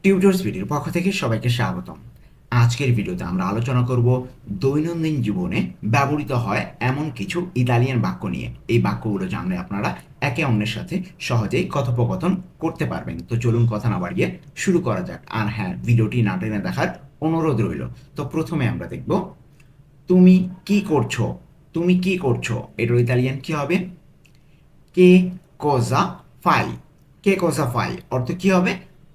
Tutors ভিডিওর পক্ষ থেকে সবাইকে স্বাগতম। আজকের ভিডিওতে আমরা আলোচনা করব দৈনন্দিন জীবনে ব্যবহৃত হয় এমন কিছু ইতালিয়ান বাক্য নিয়ে। এই বাক্যগুলো জানলে আপনারা একে অন্যের সাথে সহজেই কথোপকথন করতে পারবেন। তো চলুন কথা না বাড়িয়ে শুরু করা যাক। আর হ্যাঁ, ভিডিওটি না টেনে দেখার অনুরোধ রইল। তো প্রথমে আমরা দেখব তুমি কি করছো। তুমি কি করছো এটার ইতালিয়ান কি হবে? কে কোজা ফাই। কে কোজা ফাই অর্থ কি হবে?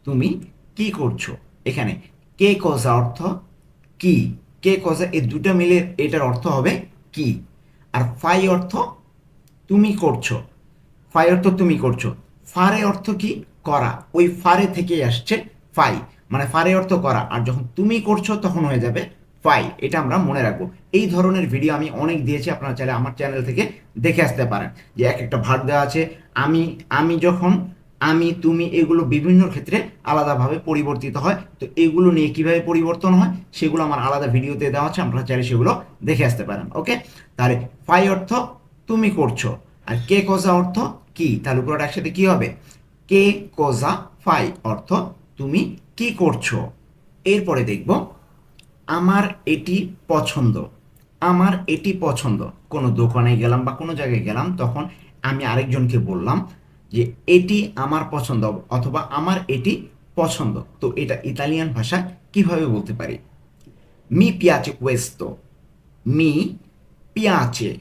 তুমি কি করছো। এখানে কে কোজা অর্থ কি, কে কোজা এই দুটো মিলে এটার অর্থ হবে কি। আর ফাই অর্থ তুমি করছো। ফাই অর্থ তুমি করছো। ফারে অর্থ কি? করা। ওই ফারে থেকেই আসছে ফাই, মানে ফারে অর্থ করা, আর যখন তুমি করছো তখন হয়ে যাবে ফাই। এটা আমরা মনে রাখবো। এই ধরনের ভিডিও আমি অনেক দিয়েছি, আপনারা চাইলে আমার চ্যানেল থেকে দেখে আসতে পারেন। যে এক একটা ভাগ দেওয়া আছে, আমি আমি যখন, আমি তুমি, এগুলো বিভিন্ন ক্ষেত্রে আলাদাভাবে পরিবর্তিত হয়। তো এগুলো নিয়ে কিভাবে পরিবর্তন হয় সেগুলো আমার আলাদা ভিডিওতে দেওয়া আছে, আপনারা চাইলে সেগুলো দেখে আসতে পারেন। ওকে, তাহলে ফাই অর্থ তুমি করছো, আর কে কোজা অর্থ কি। তাহলে পুরোটা একসাথে কি হবে? কে কোজা ফাই অর্থ তুমি কি করছো। এরপরে দেখব আমার এটি পছন্দ। আমার এটি পছন্দ। কোনো দোকানে গেলাম বা কোনো জায়গায় গেলাম, তখন আমি আরেকজনকে বললাম যে এটি আমার পছন্দ অথবা আমার এটি পছন্দ। তো এটা ইতালিয়ান ভাষায় কিভাবে বলতে পারি? মি পিয়াচে কোয়েস্তো। মি পিয়াচে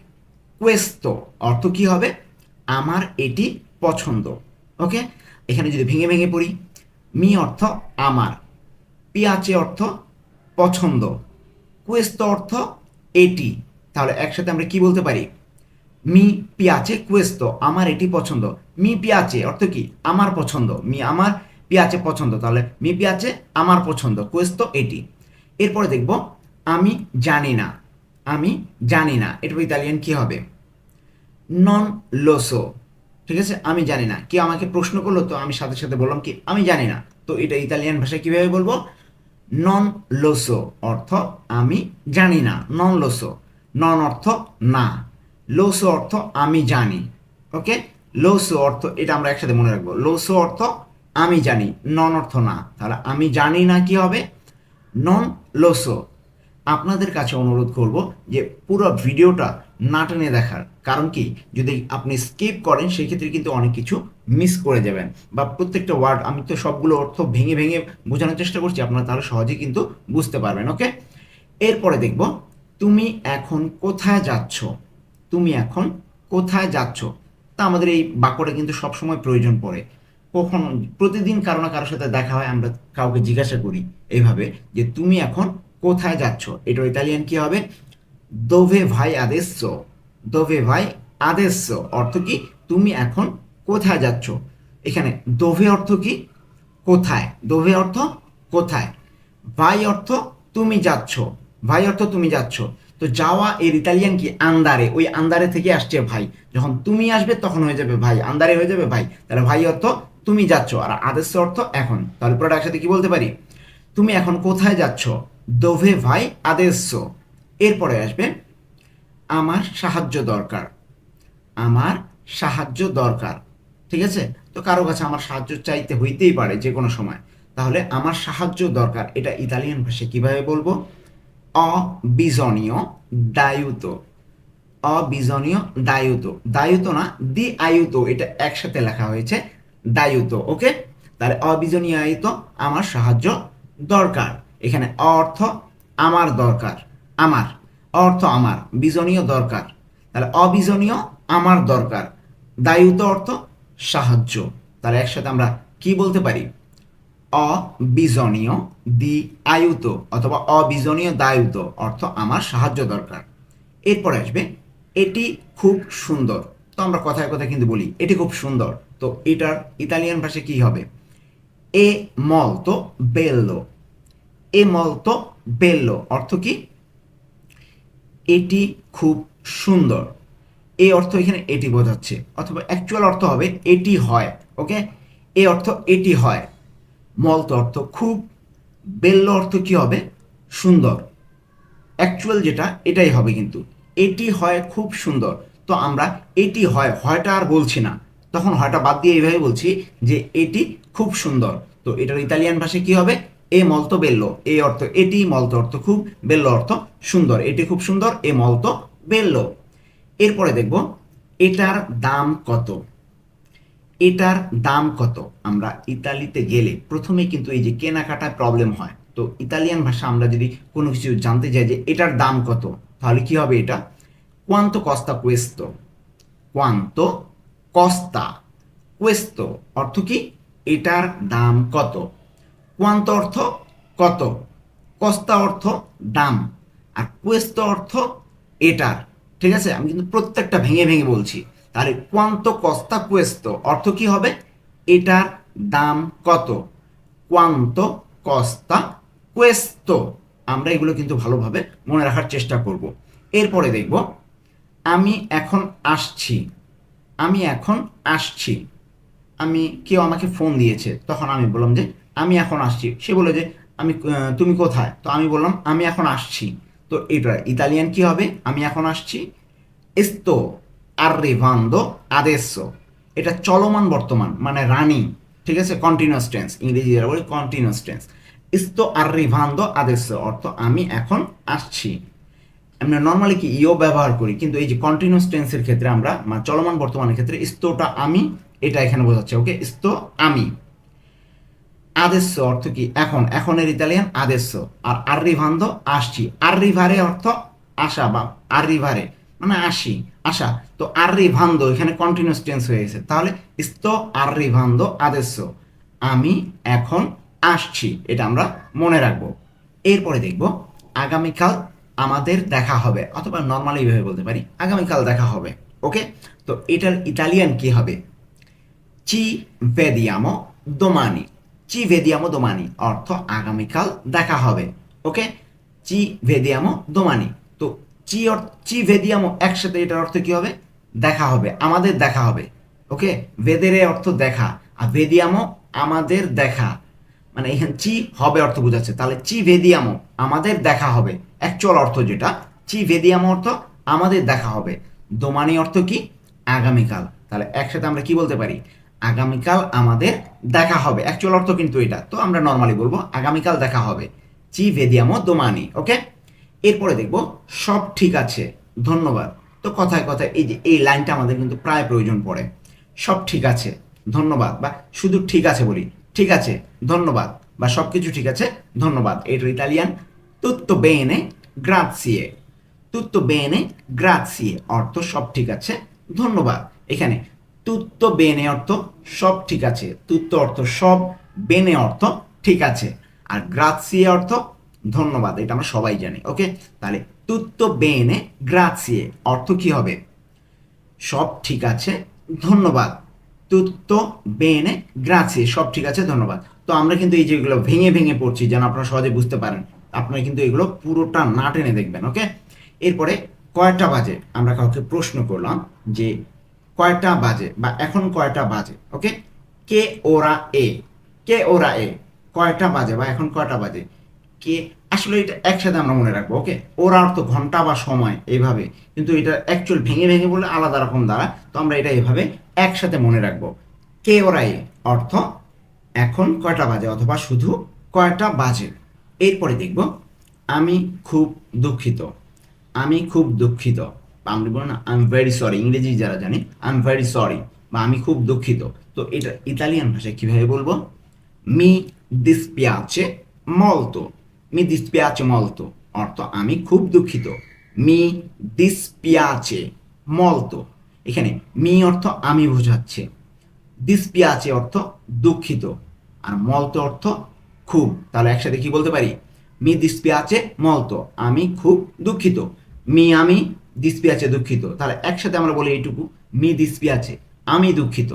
কোয়েস্তো অর্থ কি হবে? আমার এটি পছন্দ। ওকে, এখানে যদি ভেঙে ভেঙে পড়ি, মি অর্থ আমার, পিয়াচে অর্থ পছন্দ, কুয়েস্তো অর্থ এটি। তাহলে একসাথে আমরা কি বলতে পারি? মি পিয়াচে কুয়েস্তো, আমার এটি পছন্দ। মি পিয়াচে অর্থ কি? আমার পছন্দ। মি আমার, পিয়াচে পছন্দ, তাহলে মি পিয়াচে আমার পছন্দ, কুয়েস্তো এটি। এরপরে দেখব আমি জানি না। আমি জানি না এটার ইতালিয়ান কি হবে? নন লোসো। ঠিক আছে, আমি জানি না। কেউ আমাকে প্রশ্ন করলো, তো আমি সাথে সাথে বললাম কি আমি জানি না। তো এটা ইতালিয়ান ভাষায় কিভাবে বলবো? নন লোসো অর্থ আমি জানি না। নন লোসো, নন অর্থ না, লোসো অর্থ আমি জানি। ওকে, লোসো অর্থ এটা আমরা একসাথে মনে রাখবো। লোসো অর্থ আমি জানি, নন অর্থ না। তাহলে আমি জানি না কি হবে? নন লোসো। আপনাদের কাছে অনুরোধ করব যে পুরো ভিডিওটা না টেনে দেখার। কারণ কি, যদি আপনি স্কিপ করেন সেক্ষেত্রে কিন্তু অনেক কিছু মিস করে যাবেন, বা প্রত্যেকটা ওয়ার্ড, আমি তো সবগুলো অর্থ ভেঙে ভেঙে বোঝানোর চেষ্টা করছি, আপনারা তাহলে সহজেই কিন্তু বুঝতে পারবেন। ওকে, এরপরে দেখব তুমি এখন কোথায় যাচ্ছ। তুমি এখন কোথায় যাচ্ছ। তা আমাদের এই বাক্যটা কিন্তু সবসময় প্রয়োজন পড়ে। কখন প্রতিদিন কারো না কারোর সাথে দেখা হয়, আমরা কাউকে জিজ্ঞাসা করি এইভাবে যে তুমি এখন কোথায় যাচ্ছ। এটার ইতালিয়ান কি হবে? দোভে ভাই আদেsso। দোভে ভাই আদেsso অর্থ কি? তুমি এখন কোথায় যাচ্ছ। এখানে দোভে অর্থ কি? কোথায়। দোভে অর্থ কোথায়। ভাই অর্থ তুমি যাচ্ছ। ভাই অর্থ তুমি যাচ্ছ। তো যাওয়া এর ইতালিয়ান কি? আন্দারে। ওই আন্দারে থেকে আসছে ভাই। যখন তুমি আসবে তখন হয়ে যাবে ভাই, আন্দারে হয়ে যাবে ভাই। তাহলে ভাই অর্থ তুমি যাচ্ছ, আর আদেশ অর্থ এখন। তাহলে পুরোটা একসাথে কি বলতে পারি? তুমি এখন কোথায় যাচ্ছ? দোভে ভাই আদেsso। এরপরে আসবে আমার সাহায্য দরকার। আমার সাহায্য দরকার। ঠিক আছে, তো কারো কাছে আমার সাহায্য চাইতে হইতেই পারে যে কোনো সময়। তাহলে আমার সাহায্য দরকার এটা ইতালিয়ান ভাষায় কিভাবে বলবো? অবিজনীয় দায়ুত। অবিজনীয় দায়ুত। দায়ুত না, দি আয়ুত, এটা একসাথে লেখা হয়েছে দায়ুত। ওকে, তাহলে অবিজনীয় আয়ুত, আমার সাহায্য দরকার। এখানে অর্থ আমার দরকার, আমার অর্থ আমার, বিজনীয় দরকার। তাহলে অবিজনীয় আমার দরকার, দায়ুত অর্থ সাহায্য। তাহলে একসাথে আমরা কি বলতে পারি? অবিজনীয় দি আয়ুত অথবা অবিজনীয় দায়ুত অর্থ আমার সাহায্য দরকার। এরপরে আসবে এটি খুব সুন্দর। তো আমরা কথায় কথায় কিন্তু বলি এটি খুব সুন্দর। তো এটার ইতালিয়ান ভাষায় কি হবে? এ মলতো বেল্লো। এ মলতো বেল্লো অর্থ কি? এটি খুব সুন্দর। এই অর্থ এখানে এটি বোঝাচ্ছে, অথবা অ্যাকচুয়াল অর্থ হবে এটি হয়। ওকে, এ অর্থ এটি হয়, মলতো অর্থ খুব, বেল্লো অর্থ কি হবে? সুন্দর। অ্যাকচুয়াল যেটা এটাই হবে, কিন্তু এটি হয় খুব সুন্দর। তো আমরা এটি হয়, হয়টা আর বলছি না, তখন হয়টা বাদ দিয়ে এইভাবে বলছি যে এটি খুব সুন্দর। তো এটার ইতালিয়ান ভাষায় কি হবে? এ মলতো বেল্লো, এই অর্থ এটি, মলতো অর্থ খুব, বেল্লো অর্থ সুন্দর, এটি খুব সুন্দর, এ মলতো বেল্লো। এরপরে দেখব এটার দাম কত। এটার দাম কত? আমরা ইতালিতে গেলে প্রথমে কিন্তু এই যে কেনাকাটায় প্রবলেম হয়, তো ইতালিয়ান ভাষা আমরা যদি কোনো কিছু জানতে চাই যে এটার দাম কত, তাহলে কি হবে? এটা কোয়ান্তো কস্তা কুয়েস্তো। কোয়ান্তো কস্তা কুয়েস্তো অর্থ কি? এটার দাম কত। কোয়ান্তো অর্থ কত, কস্তা অর্থ দাম, আর কুয়েস্তো অর্থ এটার। ঠিক আছে, আমি কিন্তু প্রত্যেকটা ভেঙে ভেঙে বলছি। তাহলে কোয়ান্তো কস্তা কুয়েস্তো অর্থ কি হবে? এটার দাম কত। কোয়ান্তো কস্তা কুয়েস্তো। আমরা এগুলো কিন্তু ভালোভাবে মনে রাখার চেষ্টা করব। এরপরে দেখব আমি এখন আসছি। আমি এখন আসছি। কেউ আমাকে ফোন দিয়েছে, তখন আমি বললাম যে আমি এখন আসছি। সে বলে যে তুমি কোথায়? তো আমি বললাম আমি এখন আসছি। তো এটা ইতালিয়ান কি হবে? আমি এখন আসছি sto arrivando adesso। এটা চলমান বর্তমান মানে রানিং। ঠিক আছে, কন্টিনিউয়াস টেন্স, ইংরেজি যারা বলি continuous tense. sto arrivando adesso অর্থ আমি এখন আসছি। আমরা নর্মালি কি ইও ব্যবহার করি, কিন্তু এই যে কন্টিনিউয়াস টেন্সের ক্ষেত্রে আমরা চলমান বর্তমানের ক্ষেত্রে স্তোটা আমি, এটা এখানে বোঝাচ্ছে। ওকে, sto আমি। আদেশ্য অর্থ কি? এখন, এখনের ইতালিয়ান আদেশ্য। আর আর্রিভান্দো আসছি। আর্রিভারে অর্থ আসা বা আর্রিভারে মানে আসি, আসা। তো আর্রিভান্দো এখানে কন্টিনিউয়াস টেন্স হয়ে গেছে, তাহলে sto arrivando adesso, আমি এখন আসছি। এটা আমরা মনে রাখবো। এরপরে দেখব আগামীকাল আমাদের দেখা হবে, অথবা নর্মালি এইভাবে বলতে পারি আগামীকাল দেখা হবে। ওকে, তো এটার ইতালিয়ান কি হবে? চি ভেদিয়ামো দোমানি। চি ভেদিয়ামো দোমানি অর্থ আগামীকাল দেখা হবে। ওকে, চি ভেদিয়ামো দোমানি। তো চি ভেদিয়ামো একসাথে, এটার অর্থ কি হবে? দেখা হবে, আমাদের দেখা হবে। ওকে, ভেদেরে অর্থ দেখা, আর ভেদিয়ামো আমাদের দেখা, মানে এখানে চি হবে অর্থ বোঝাচ্ছে। তাহলে চি ভেদিয়ামো আমাদের দেখা হবে, অ্যাকচুয়াল অর্থ যেটা চি ভেদিয়ামো অর্থ আমাদের দেখা হবে। দোমানি অর্থ কি? আগামীকাল। তাহলে একসাথে আমরা কি বলতে পারি? আগামীকাল আমাদের দেখা হবে, অ্যাকচুয়াল অর্থ কিন্তু এটা। তো আমরা নর্মালি বলবো আগামীকাল দেখা হবে, চি ভেদিয়ামো দোমানি। ওকে, এরপরে দেখব সব ঠিক আছে ধন্যবাদ। তো কথায় কথায় এই যে এই লাইনটা আমাদের কিন্তু প্রায় প্রয়োজন পড়ে। সব ঠিক আছে ধন্যবাদ, বা শুধু ঠিক আছে বলি, ঠিক আছে ধন্যবাদ, বা সব কিছু ঠিক আছে ধন্যবাদ। এটার ইতালিয়ান তুত্তো বেনে গ্রাzie। তুত্তো বেনে গ্রাzie অর্থ সব ঠিক আছে ধন্যবাদ। এখানে তুত্তো বেনে অর্থ সব ঠিক আছে, তুত্তো অর্থ সব, বেনে অর্থ ঠিক আছে, আর গ্রাzie অর্থ ধন্যবাদ। এটা আমরা সবাই জানি। ওকে, তাহলে তুত্তো বেনে গ্রাzie অর্থ কি হবে? সব ঠিক আছে ধন্যবাদ। তুত্তো বেনে গ্রাzie সব ঠিক আছে ধন্যবাদ। তো আমরা কিন্তু এই যেগুলো ভেঙে ভেঙে পড়ছি যেন আপনারা সহজে বুঝতে পারেন, আপনারা কিন্তু এগুলো পুরোটা না টেনে দেখবেন। ওকে, এরপরে কয়টা বাজে, আমরা কাউকে প্রশ্ন করলাম যে কয়টা বাজে বা এখন কয়টা বাজে। ওকে, কে ওরা এ, কে ওরা এ, কয়টা বাজে বা এখন কয়টা বাজে। কে, আসলে এটা একসাথে আমরা মনে রাখবো। ওকে, ওরা অর্থ ঘন্টা বা সময় এইভাবে, কিন্তু এটা অ্যাকচুয়াল ভেঙে ভেঙে বলে আলাদা রকম দ্বারা, তো আমরা এটা এভাবে একসাথে মনে রাখবো। কে ওরা এ অর্থ এখন কয়টা বাজে অথবা শুধু কয়টা বাজে। এরপরে দেখব আমি খুব দুঃখিত। আমি খুব দুঃখিত, বা আমরা বলবো না আই এম ভেরি সরি, ইংরেজি যারা জানে আই এম ভেরি সরি, বা আমি খুব দুঃখিত। তো এটা ইতালিয়ান ভাষায় কিভাবে বলবো? Me dispiace molto। Me dispiace molto অর্থ আমি খুব দুঃখিত। মি dispiace molto, এখানে মি অর্থ আমি বোঝাচ্ছে, dispiace অর্থ দুঃখিত, আর molto অর্থ খুব। তাহলে একসাথে কি বলতে পারি? মি dispiace molto আমি খুব দুঃখিত। মি আমি, dispiace দুঃখিত। তাহলে একসাথে আমরা বলি এইটুকু, মি dispiace আমি দুঃখিত,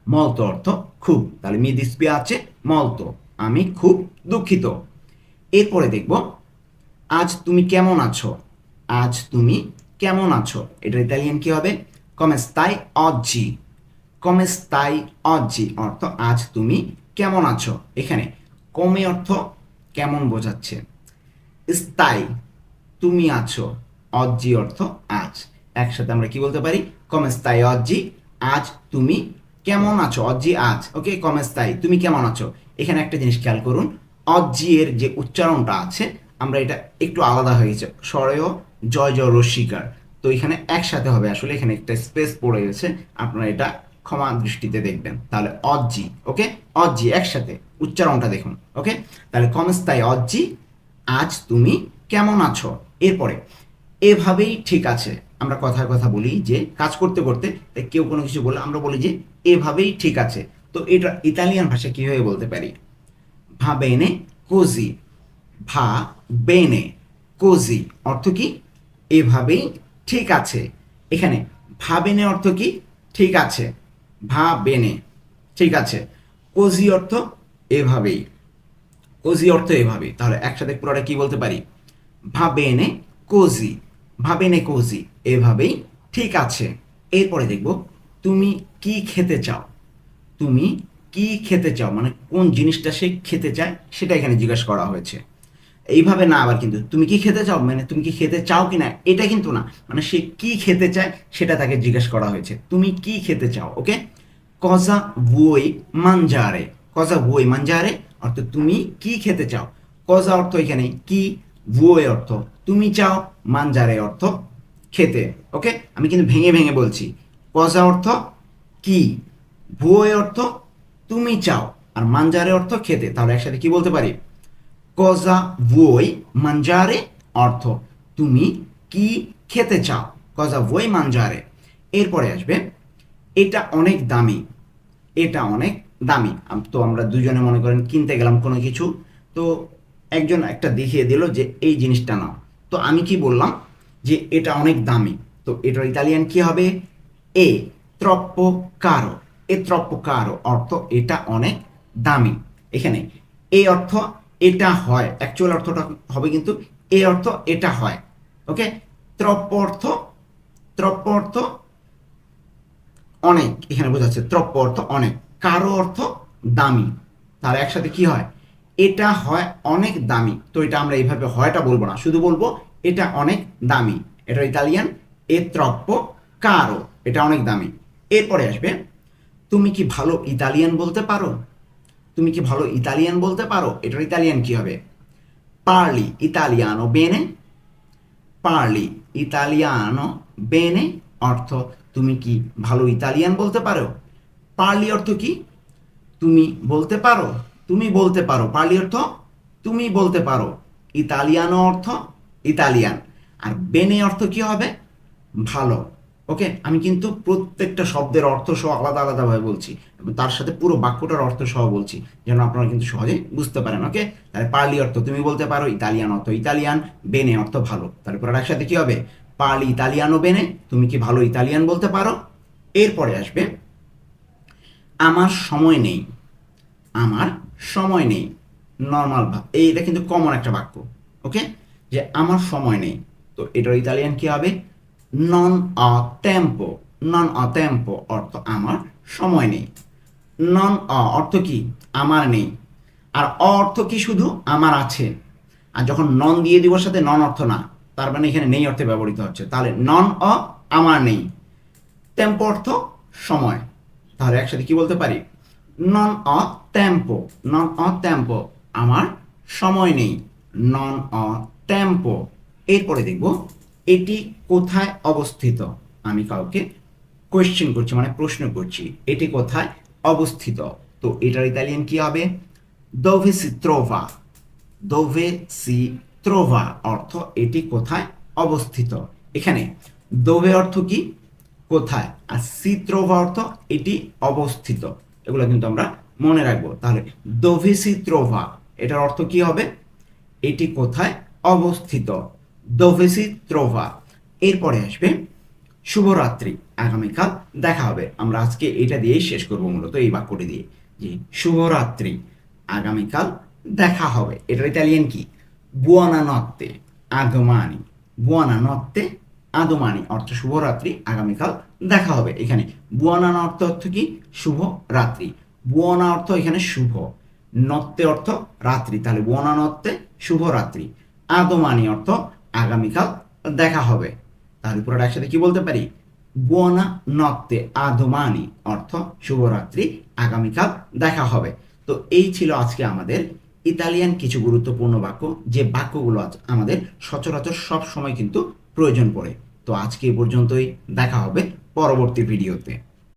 molto অর্থ খুব। তাহলে মি dispiace molto আমি খুব দুঃখিত। এরপরে দেখব আজ তুমি কেমন আছো। আজ তুমি কেমন আছো, এটা ইতালিয়ান কি হবে? come stai oggi। come stai oggi অর্থ আজ তুমি কেমন আছো। এখানে কমে অর্থ কেমন বোঝাচ্ছে, স্তাই তুমি আছো, অজ্জি অর্থ আজ। একসাথে আমরা কি বলতে পারি? come stai oggi আজ তুমি কেমন আছো, অজ্জি আজ। ওকে, come stai তুমি কেমন আছো। এখানে একটা জিনিস খেয়াল করুন, অজি এর যে উচ্চারণটা আছে আমরা এটা একটু আলাদা হয়ে গেছে, স্বরেও জয় জয় রস্বীকার, তো এখানে একসাথে হবে, আসলে এখানে একটা স্পেস পড়ে গেছে, আপনারা এটা ক্ষমা দৃষ্টিতে দেখবেন। তাহলে অজি, ওকে, অজি একসাথে উচ্চারণটা দেখুন, ওকে। তাহলে কমস্তাই অজি, আজ তুমি কেমন আছো। এরপরে এভাবেই ঠিক আছে, আমরা কথায় কথা বলি যে কাজ করতে করতে কেউ কোনো কিছু বলে আমরা বলি যে এভাবেই ঠিক আছে, তো এটা ইতালিয়ান ভাষায় কীভাবে বলতে পারি? ভা বেনে কোজি, ভা বেনে কোজি অর্থ কি? এভাবেই ঠিক আছে। এখানে ভা বেনে অর্থ কি? ঠিক আছে, ভা বেনে ঠিক আছে, কোজি অর্থ এভাবেই, কোজি অর্থ এভাবেই। তাহলে একসাথে পুরোটা কি বলতে পারি? ভা বেনে কোজি, ভা বেনে কোজি এভাবেই ঠিক আছে। এরপরে দেখব তুমি কি খেতে চাও। তুমি কি খেতে চাও মানে কোন জিনিসটা সে খেতে চায় সেটা এখানে জিজ্ঞাসা করা হয়েছে। এইভাবে না, আবার কিন্তু তুমি কি খেতে চাও মানে তুমি কি খেতে চাও কি না এটা কিন্তু না, মানে সে কি খেতে চায় সেটা তাকে জিজ্ঞেস করা হয়েছে। তুমি কি খেতে চাও, ওকে। কজা vuoi mangiare, কজা vuoi mangiare অর্থ তুমি কি খেতে চাও। কজা অর্থ এখানে কি, vuoi অর্থ তুমি চাও, mangiare অর্থ খেতে, ওকে। আমি কিন্তু ভেঙে ভেঙে বলছি, কজা অর্থ কি, vuoi অর্থ তুমি চাও, আর mangiare অর্থ খেতে। তাহলে একসাথে কি বলতে পারি? cosa vuoi mangiare অর্থ তুমি কি খেতে চাও, cosa vuoi mangiare। এরপরে আসবে এটা অনেক দামি, এটা অনেক দামি। তো আমরা দুজনে মনে করেন কিনতে গেলাম কোনো কিছু, তো একজন একটা দেখিয়ে দিল যে এই জিনিসটা নাও, তো আমি কি বললাম যে এটা অনেক দামি, তো এটার ইতালিয়ান কি হবে? এ troppo caro, এ troppo caro অর্থ এটা অনেক দামি। এখানে এই অর্থ এটা হয়, অ্যাকচুয়াল অর্থটা হবে কিন্তু এই অর্থ এটা হয়, ওকে। troppo অর্থ, troppo অর্থ অনেক, এখানে বোঝাচ্ছে troppo অর্থ অনেক, caro অর্থ দামি। তার একসাথে কি হয়? এটা হয় অনেক দামি, তো এটা আমরা এইভাবে হয়টা বলবো না, শুধু বলবো এটা অনেক দামি। এটা ইতালিয়ান এ troppo caro, এটা অনেক দামি। এরপরে আসবে তুমি কি ভালো ইতালিয়ান বলতে পারো। তুমি কি ভালো ইতালিয়ান বলতে পারো, এটার ইতালিয়ান কি হবে? পারলি ইতালিয়ানো বেনে, পারলি ইতালিয়ানো বেনে অর্থ তুমি কি ভালো ইতালিয়ান বলতে পারো। পারলি অর্থ কি? তুমি বলতে পারো, তুমি বলতে পারো, পারলি অর্থ তুমি বলতে পারো, ইতালিয়ানো অর্থ ইতালিয়ান, আর বেনে অর্থ কি হবে? ভালো, ওকে। আমি কিন্তু প্রত্যেকটা শব্দের অর্থ সহ আলাদা আলাদাভাবে বলছি এবং তার সাথে পুরো বাক্যটার অর্থ সহ বলছি যেন আপনারা কিন্তু সহজে বুঝতে পারেন, ওকে। তাহলে পারলি অর্থ তুমি বলতে পারো, ইতালিয়ান অর্থ ইতালিয়ান, বেনে অর্থ ভালো, তারপর একসাথে কি হবে? পারলি ইতালিয়ানো বেনে, তুমি কি ভালো ইতালিয়ান বলতে পারো। এরপরে আসবে আমার সময় নেই, আমার সময় নেই, নর্মাল ভাব, এইটা কিন্তু কমন একটা বাক্য, ওকে, যে আমার সময় নেই, তো এটার ইতালিয়ান কি হবে? নন অ টেম্পো, নন অ টেম্পো অর্থ আমার সময় নেই। নন অ অর্থ কি? আমার নেই, আর অ অর্থ কি? শুধু আমার আছে, আর যখন নন দিয়ে দিব সাথে নন অর্থ না, তার মানে এখানে নেই অর্থে ব্যবহৃত হচ্ছে, তাহলে নন অ আমার নেই, টেম্পো অর্থ সময়। তাহলে একসাথে কি বলতে পারি? নন অ টেম্পো, নন অ টেম্পো আমার সময় নেই, নন অ টেম্পো। এরপরে দেখব এটি কোথায় অবস্থিত। আমি কাউকে কোয়েশ্চেন করছি মানে প্রশ্ন করছি, এটি কোথায় অবস্থিত, তো এটার ইতালিয়ান কি হবে? দোভে সি ত্রোভা, দোভে সি ত্রোভা অর্থ এটি কোথায় অবস্থিত। এখানে দোভে অর্থ কি? কোথায়, আর সি ত্রোভা অর্থ এটি অবস্থিত, এগুলো কিন্তু আমরা মনে রাখবো। তাহলে দোভে সি ত্রোভা এটার অর্থ কি হবে? এটি কোথায় অবস্থিত, দোভে সি ত্রোভা। এরপরে আসবে শুভরাত্রি, আগামীকাল দেখা হবে। আমরা আজকে এটা দিয়েই শেষ করবো, মূলত এই বাক্যটি দিয়ে, যে শুভরাত্রি, আগামীকাল দেখা হবে। এটার ইতালিয়ান কি? বুয়ানা নত্তে, আদমানি, বুয়ানা নত্তে আদমানি অর্থ শুভরাত্রি, আগামীকাল দেখা হবে। এখানে বুয়ানা অর্থ অর্থ কি? শুভ রাত্রি, বুয়ানা অর্থ এখানে শুভ, নত্তে অর্থ রাত্রি, তাহলে বুয়ানা নত্তে শুভরাত্রি, আদমানি অর্থ আগামীকাল দেখা হবে। তাহলে পুরোটা একসাথে কি বলতে পারি? বুয়ানা নত্তে আদমানি অর্থ শুভরাত্রি, আগামীকাল দেখা হবে। তো এই ছিল আজকে আমাদের ইতালিয়ান কিছু গুরুত্বপূর্ণ বাক্য, যে বাক্যগুলো আমাদের সচরাচর সব সময় কিন্তু প্রয়োজন পড়ে। তো আজকে এই পর্যন্তই, দেখা হবে পরবর্তী ভিডিওতে।